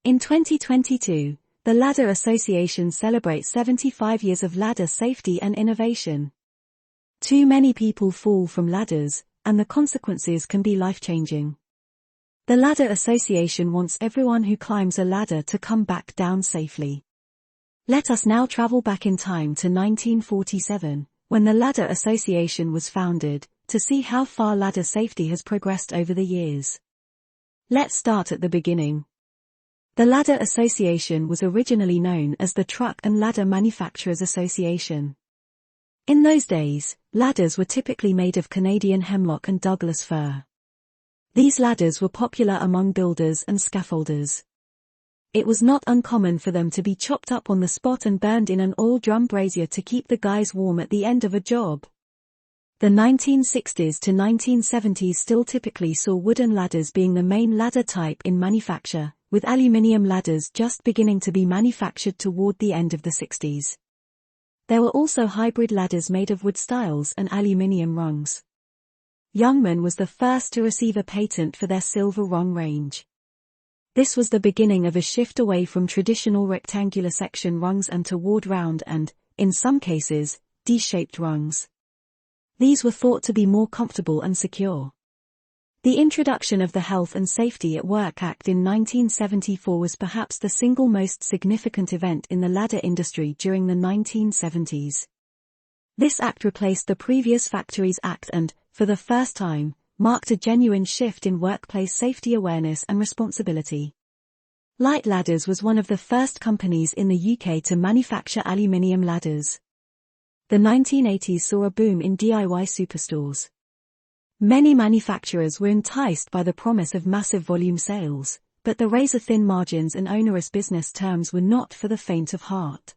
In 2022, the Ladder Association celebrates 75 years of ladder safety and innovation. Too many people fall from ladders, and the consequences can be life-changing. The Ladder Association wants everyone who climbs a ladder to come back down safely. Let us now travel back in time to 1947, when the Ladder Association was founded, to see how far ladder safety has progressed over the years. Let's start at the beginning. The Ladder Association was originally known as the Truck and Ladder Manufacturers Association. In those days, ladders were typically made of Canadian hemlock and Douglas fir. These ladders were popular among builders and scaffolders. It was not uncommon for them to be chopped up on the spot and burned in an oil drum brazier to keep the guys warm at the end of a job. The 1960s to 1970s still typically saw wooden ladders being the main ladder type in manufacture, with aluminium ladders just beginning to be manufactured toward the end of the 60s. There were also hybrid ladders made of wood stiles and aluminium rungs. Youngman was the first to receive a patent for their silver rung range. This was the beginning of a shift away from traditional rectangular section rungs and toward round and, in some cases, D-shaped rungs. These were thought to be more comfortable and secure. The introduction of the Health and Safety at Work Act in 1974 was perhaps the single most significant event in the ladder industry during the 1970s. This act replaced the previous Factories Act and, for the first time, marked a genuine shift in workplace safety awareness and responsibility. Light Ladders was one of the first companies in the UK to manufacture aluminium ladders. The 1980s saw a boom in DIY superstores. Many manufacturers were enticed by the promise of massive volume sales, but the razor-thin margins and onerous business terms were not for the faint of heart.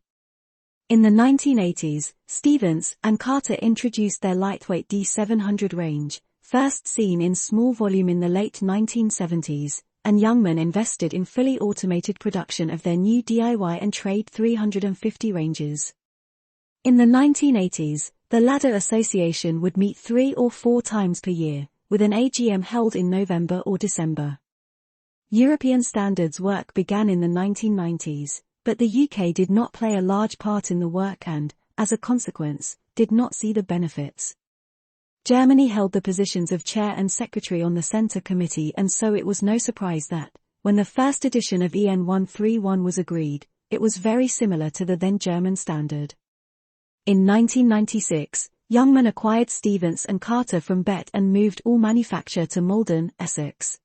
In the 1980s, Stevens and Carter introduced their lightweight D700 range, first seen in small volume in the late 1970s, and Youngman invested in fully automated production of their new DIY and Trade 350 ranges. In the 1980s, the Ladder Association would meet 3 or 4 times per year, with an AGM held in November or December. European standards work began in the 1990s, but the UK did not play a large part in the work and, as a consequence, did not see the benefits. Germany held the positions of chair and secretary on the Centre Committee, and so it was no surprise that, when the first edition of EN 131 was agreed, it was very similar to the then German standard. In 1996, Youngman acquired Stevens and Carter from Bett and moved all manufacture to Malden, Essex.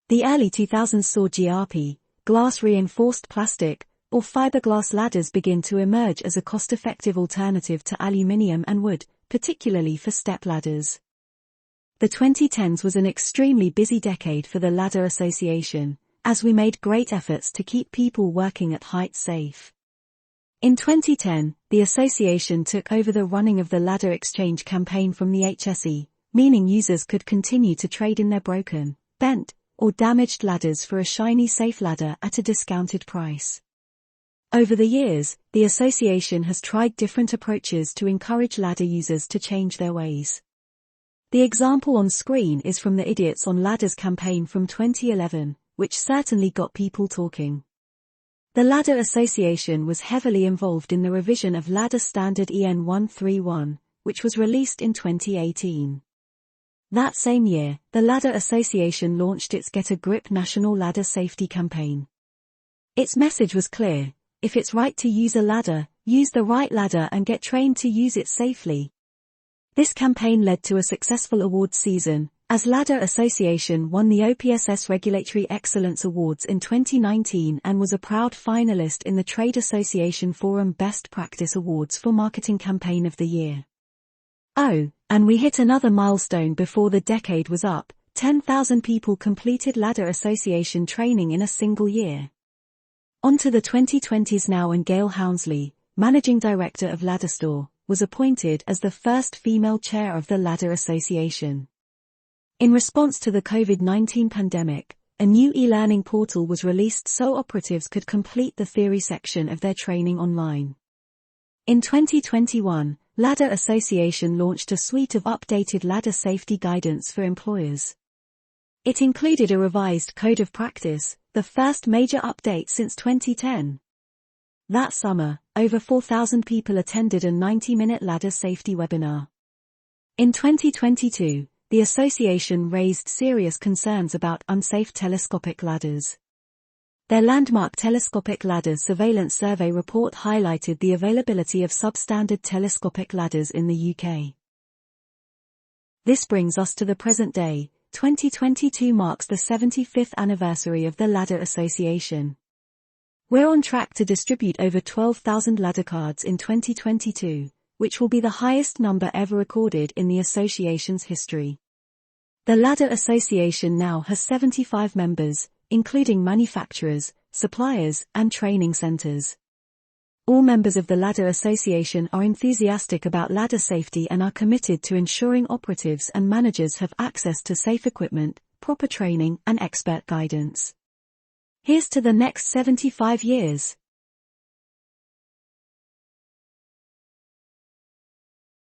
The early 2000s saw GRP, glass-reinforced plastic, or fiberglass ladders begin to emerge as a cost-effective alternative to aluminium and wood, particularly for step ladders. The 2010s was an extremely busy decade for the Ladder Association, as we made great efforts to keep people working at heights safe. In 2010, the association took over the running of the Ladder Exchange campaign from the HSE, meaning users could continue to trade in their broken, bent, or damaged ladders for a shiny safe ladder at a discounted price. Over the years, the association has tried different approaches to encourage ladder users to change their ways. The example on screen is from the Idiots on Ladders campaign from 2011, which certainly got people talking. The Ladder Association was heavily involved in the revision of Ladder Standard EN 131, which was released in 2018. That same year, the Ladder Association launched its Get a Grip National Ladder Safety campaign. Its message was clear: if it's right to use a ladder, use the right ladder and get trained to use it safely. This campaign led to a successful awards season, as Ladder Association won the OPSS Regulatory Excellence Awards in 2019 and was a proud finalist in the Trade Association Forum Best Practice Awards for Marketing Campaign of the Year. Oh, and we hit another milestone before the decade was up: 10,000 people completed Ladder Association training in a single year. On to the 2020s now, and Gail Hounsley, Managing Director of Ladderstore, was appointed as the first female chair of the Ladder Association. In response to the COVID-19 pandemic, a new e-learning portal was released so operatives could complete the theory section of their training online. In 2021, Ladder Association launched a suite of updated ladder safety guidance for employers. It included a revised code of practice, the first major update since 2010. That summer, over 4,000 people attended a 90-minute ladder safety webinar. In 2022, the association raised serious concerns about unsafe telescopic ladders. Their landmark Telescopic Ladder Surveillance Survey report highlighted the availability of substandard telescopic ladders in the UK. This brings us to the present day. 2022 marks the 75th anniversary of the Ladder Association. We're on track to distribute over 12,000 ladder cards in 2022, which will be the highest number ever recorded in the association's history. The Ladder Association now has 75 members, including manufacturers, suppliers, and training centers. All members of the Ladder Association are enthusiastic about ladder safety and are committed to ensuring operatives and managers have access to safe equipment, proper training, and expert guidance. Here's to the next 75 years.